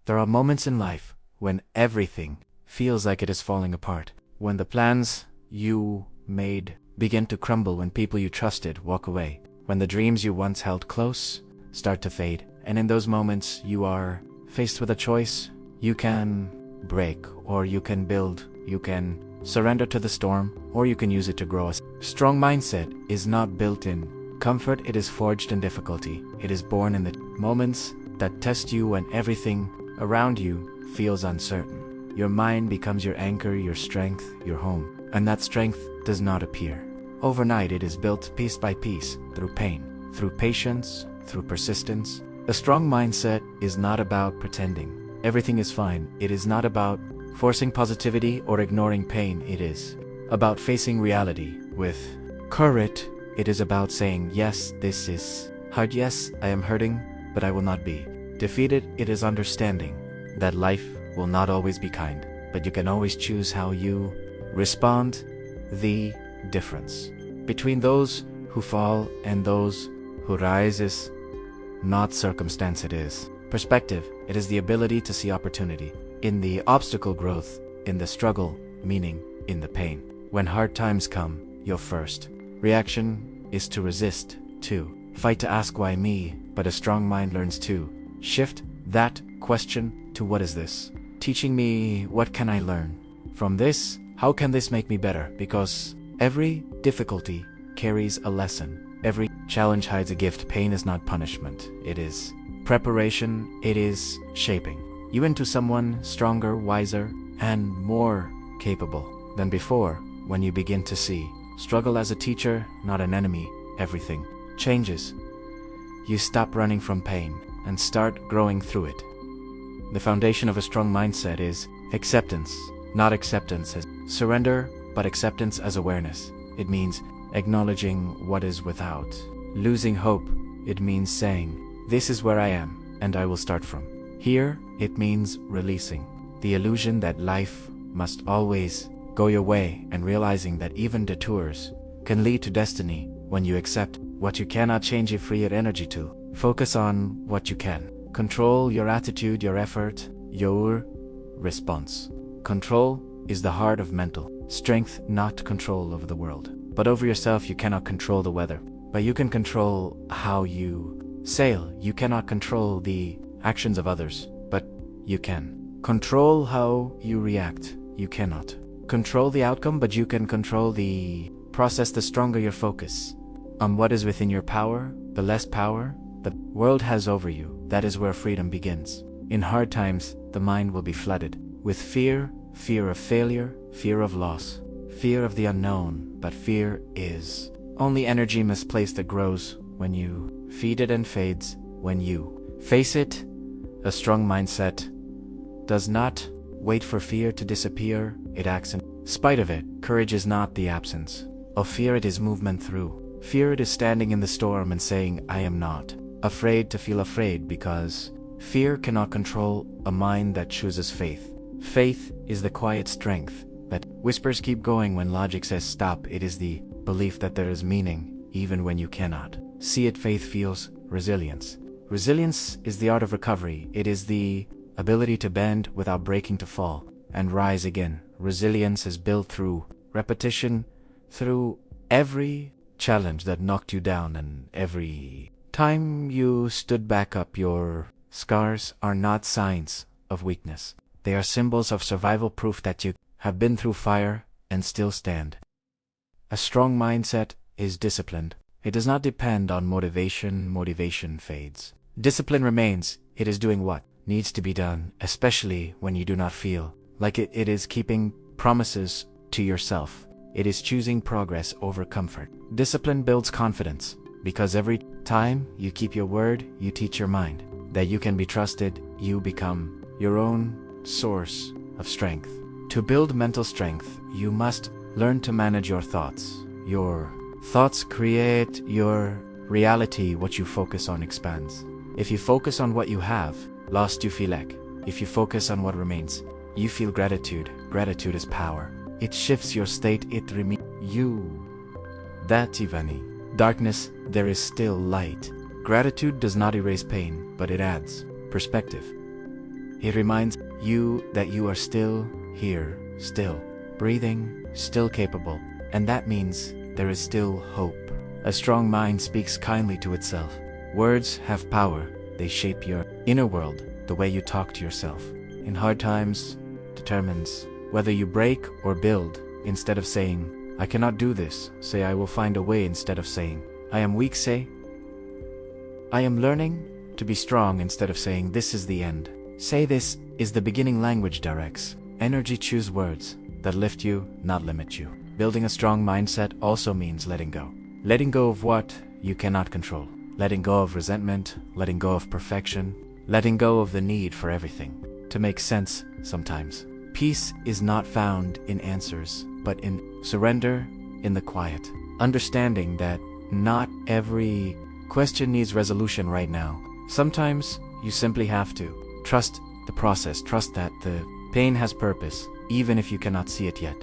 There are moments in life when everything feels like it is falling apart. When the plans you made begin to crumble, when people you trusted walk away, when the dreams you once held close start to fade. And in those moments, you are faced with a choice. You can break, or you can build. You can surrender to the storm, or you can use it to grow. A strong mindset is not built in comfort, it is forged in difficulty. It is born in the moments that test you, when everything around you feels uncertain. Your mind becomes your anchor, your strength, your home. And that strength does not appear overnight. It is built piece by piece, through pain, through patience, through persistence. A strong mindset is not about pretending everything is fine. It is not about forcing positivity or ignoring pain. It is about facing reality with courage. It is about saying, yes, this is hard. Yes, I am hurting, but I will not be defeated. It is understanding that life will not always be kind, but you can always choose how you respond. The difference between those who fall and those who rise is not circumstance, it is perspective. It is the ability to see opportunity in the obstacle, growth in the struggle, meaning in the pain. When hard times come, your first reaction is to resist, to fight, to ask why me, but a strong mind learns to shift that question to what is this teaching me? What can I learn from this? How can this make me better? Because every difficulty carries a lesson. Every challenge hides a gift. Pain is not punishment. It is preparation. It is shaping you into someone stronger, wiser, and more capable than before. When you begin to see struggle as a teacher, not an enemy, everything changes. You stop running from pain and start growing through it. The foundation of a strong mindset is acceptance, not acceptance as surrender, but acceptance as awareness. It means acknowledging what is without losing hope. It means saying, this is where I am, and I will start from here. It means releasing the illusion that life must always go your way, and realizing that even detours can lead to destiny. When you accept what you cannot change, you free your energy to focus on what you can. Control your attitude, your effort, your response. Control is the heart of mental strength, not control over the world, but over yourself. You cannot control the weather, but you can control how you sail. You cannot control the actions of others, but you can control how you react. You cannot control the outcome, but you can control the process. The stronger your focus on what is within your power, the less power the world has over you. That is where freedom begins. In hard times, the mind will be flooded with fear, fear of failure, fear of loss, fear of the unknown. But fear is only energy misplaced that grows when you feed it and fades when you face it. A strong mindset does not wait for fear to disappear. It acts in spite of it. Courage is not the absence of fear. It is movement through fear. It is standing in the storm and saying, I am not afraid to feel afraid, because fear cannot control a mind that chooses faith. Faith is the quiet strength that whispers keep going when logic says stop. It is the belief that there is meaning even when you cannot see it. Faith feels resilience. Resilience is the art of recovery. It is the ability to bend without breaking, to fall and rise again. Resilience is built through repetition, through every challenge that knocked you down, and every time you stood back up. Your scars are not signs of weakness. They are symbols of survival, proof that you have been through fire and still stand. A strong mindset is disciplined. It does not depend on motivation. Motivation fades. Discipline remains. It is doing what needs to be done, especially when you do not feel like it. It is keeping promises to yourself. It is choosing progress over comfort. Discipline builds confidence, because every time you keep your word, you teach your mind that you can be trusted. You become your own source of strength. To build mental strength, you must learn to manage your thoughts. Your thoughts create your reality. What you focus on expands. If you focus on what you have lost, you feel lack. If you focus on what remains, you feel gratitude. Gratitude is power. It shifts your state. It reminds you that even in darkness there is still light. Gratitude does not erase pain, but it adds perspective. It reminds you that you are still here, still breathing, still capable, and that means there is still hope. A strong mind speaks kindly to itself. Words have power. They shape your inner world, the way you talk to yourself. In hard times, determines whether you break or build. Instead of saying, I cannot do this, say I will find a way. Instead of saying, I am weak, say, I am learning to be strong. Instead of saying, this is the end, say, this is the beginning. Language directs energy. Choose words that lift you, not limit you. Building a strong mindset also means letting go. Letting go of what you cannot control. Letting go of resentment, letting go of perfection, letting go of the need for everything to make sense sometimes. Peace is not found in answers, but in surrender, in the quiet. Understanding that not every question needs resolution right now. Sometimes you simply have to trust the process, trust that the pain has purpose, even if you cannot see it yet.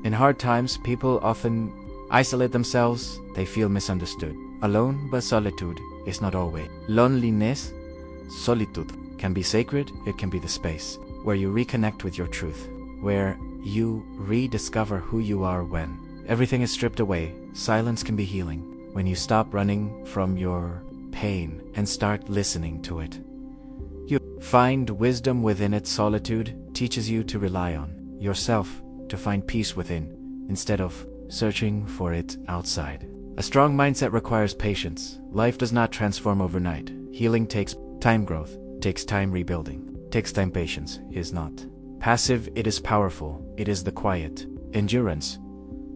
In hard times, people often isolate themselves. They feel misunderstood, alone, but solitude is not always. Loneliness, solitude, can be sacred. It can be the space where you reconnect with your truth, where you rediscover who you are. When everything is stripped away, silence can be healing. When you stop running from your pain and start listening to it, you find wisdom within it. Solitude teaches you to rely on yourself, to find peace within, instead of searching for it outside. A strong mindset requires patience. Life does not transform overnight. Healing takes time. Growth takes time. Rebuilding takes time. Patience is not passive, it is powerful. It is the quiet endurance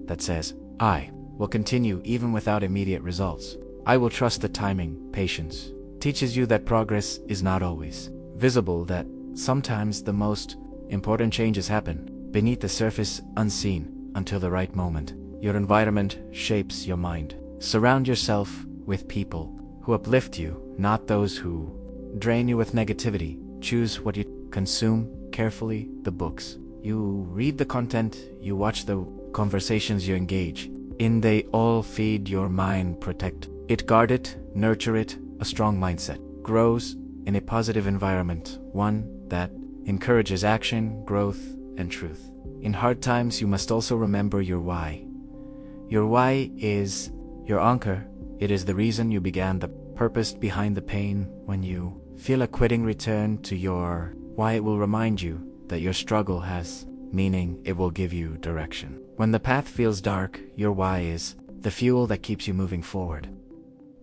that says, I will continue even without immediate results. I will trust the timing. Patience teaches you that progress is not always visible, that sometimes the most important changes happen beneath the surface, unseen until the right moment. Your environment shapes your mind. Surround yourself with people who uplift you, not those who drain you with negativity. Choose what you consume carefully. The books you read, the content you watch, the conversations you engage in, they all feed your mind. Protect it, guard it, nurture it. A strong mindset grows in a positive environment, one that encourages action, growth, and truth. In hard times, you must also remember your why. Your why is your anchor. It is the reason you began, the purpose behind the pain. When you feel a quitting, return to your why. It will remind you that your struggle has meaning. It will give you direction. When the path feels dark, your why is the fuel that keeps you moving forward.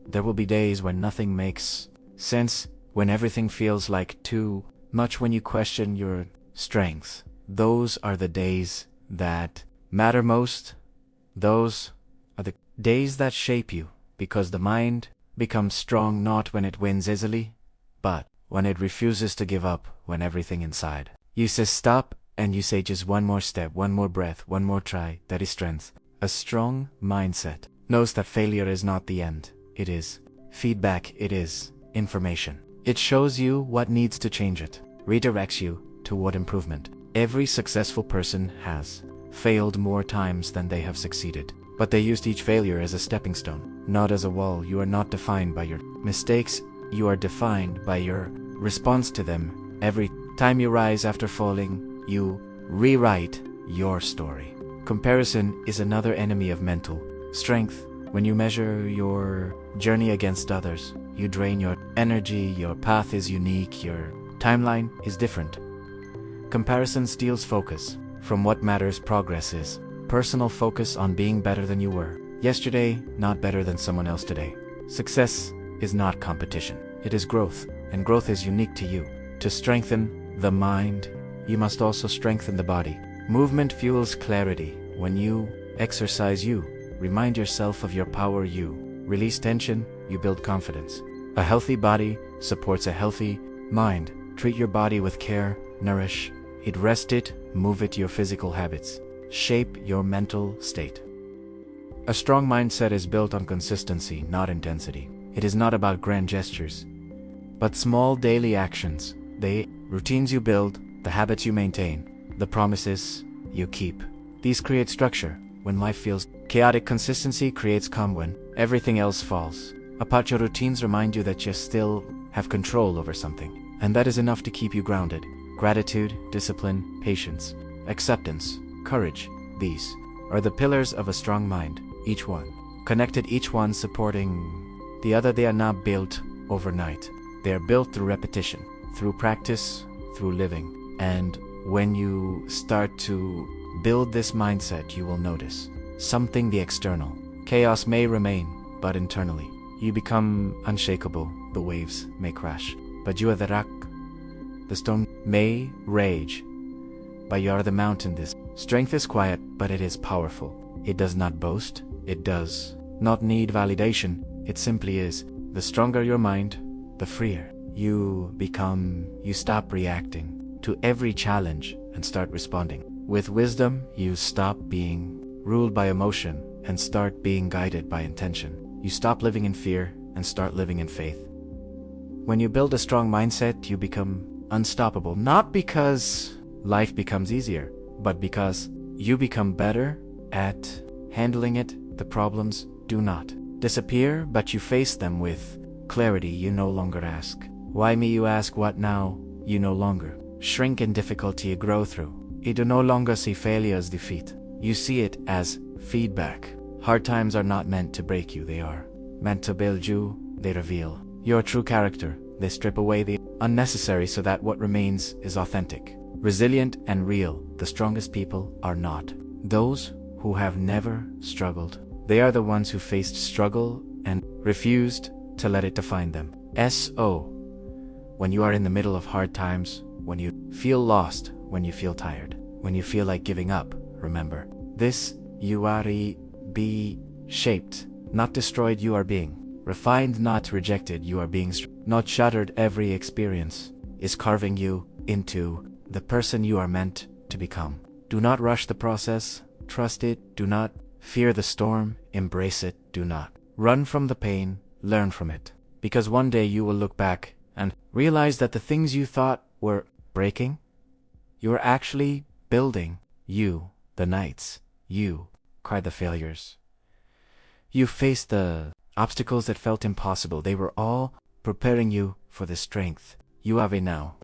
There will be days when nothing makes sense, when everything feels like too much, when you question your strengths. Those are the days that matter most. Those are the days that shape you, because the mind becomes strong not when it wins easily, but when it refuses to give up, when everything inside you says stop, and you say just one more step, one more breath, one more try. That is strength. A strong mindset knows that failure is not the end. It is feedback. It is information. It shows you what needs to change. It redirects you toward improvement. Every successful person has failed more times than they have succeeded, but they used each failure as a stepping stone, not as a wall. You are not defined by your mistakes. You are defined by your response to them. Every time you rise after falling, you rewrite your story. Comparison is another enemy of mental strength. When you measure your journey against others, you drain your energy. Your path is unique. Your timeline is different. Comparison steals focus from what matters. Progress is personal. Focus on being better than you were yesterday, not better than someone else today. Success is not competition. It is growth, and growth is unique to you. To strengthen the mind, you must also strengthen the body. Movement fuels clarity. When you exercise, you remind yourself of your power. You release tension. You build confidence. A healthy body supports a healthy mind. Treat your body with care. Nourish it, rest it, move it. Your physical habits shape your mental state. A strong mindset is built on consistency, not intensity. It is not about grand gestures, but small daily actions. The routines you build, the habits you maintain, the promises you keep. These create structure. When life feels chaotic, consistency creates calm. When everything else falls apart, your routines remind you that you still have control over something. and that is enough to keep you grounded. Gratitude, discipline, patience, acceptance, courage. These are the pillars of a strong mind, each one connected, each one supporting the other. They are not built overnight. They are built through repetition, through practice, through living. And when you start to build this mindset, you will notice something: the external chaos may remain, but internally you become unshakable. The waves may crash, but you are the rock. The storm may rage, but you are the mountain. This strength is quiet, but it is powerful. It does not boast. It does not need validation. It simply is. The stronger your mind, the freer you become. You stop reacting to every challenge and start responding. With wisdom, you stop being ruled by emotion and start being guided by intention. You stop living in fear and start living in faith. When you build a strong mindset, you become unstoppable, not because life becomes easier, but because you become better at handling it. The problems do not disappear, but you face them with clarity. You no longer ask, "Why me?" You ask, "What now?" You no longer shrink in difficulty. You grow through. You do no longer see failure as defeat. You see it as feedback. Hard times are not meant to break you. They are meant to build you. They reveal your true character. They strip away the unnecessary so that what remains is authentic, resilient, and real. The strongest people are not those who have never struggled. They are the ones who faced struggle and refused to let it define them. When you are in the middle of hard times, when you feel lost, when you feel tired, when you feel like giving up, remember this: you are be shaped, not destroyed. You are being refined, not rejected. You are being not shattered. Every experience is carving you into the person you are meant to become. Do not rush the process. Trust it. Do not fear the storm. Embrace it. Do not run from the pain. Learn from it. Because one day you will look back and realize that the things you thought were breaking, you were actually building. You, the nights, you cried the failures, you faced the obstacles that felt impossible. They were all preparing you for the strength you have now.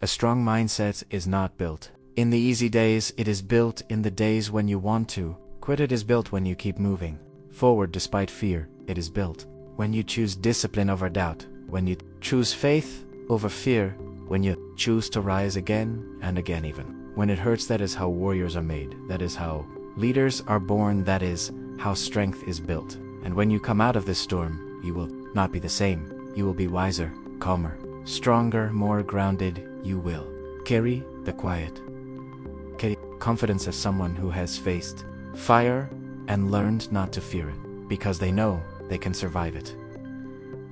A strong mindset is not built in the easy days. It is built in the days when you want to quit. It is built when you keep moving forward despite fear. It is built when you choose discipline over doubt, when you choose faith over fear, when you choose to rise again and again, even when it hurts. That is how warriors are made. That is how leaders are born. That is how strength is built. And when you come out of this storm, you will not be the same. You will be wiser, calmer, stronger, more grounded. You will carry the quiet, carry confidence as someone who has faced fire and learned not to fear it, because they know they can survive it.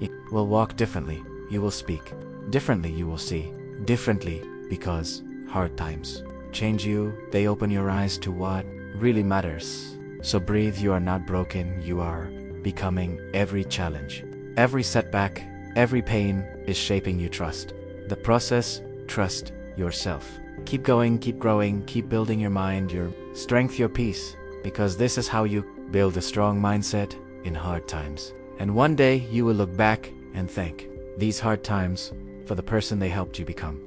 You will walk differently. You will speak differently. You will see differently, because hard times change you. They open your eyes to what really matters. So breathe. You are not broken. You are becoming. Every challenge, every setback, every pain is shaping you. Trust the process. Trust yourself. Keep going, keep growing, keep building your mind, your strength, your peace, because this is how you build a strong mindset in hard times. And one day you will look back and thank these hard times for the person they helped you become.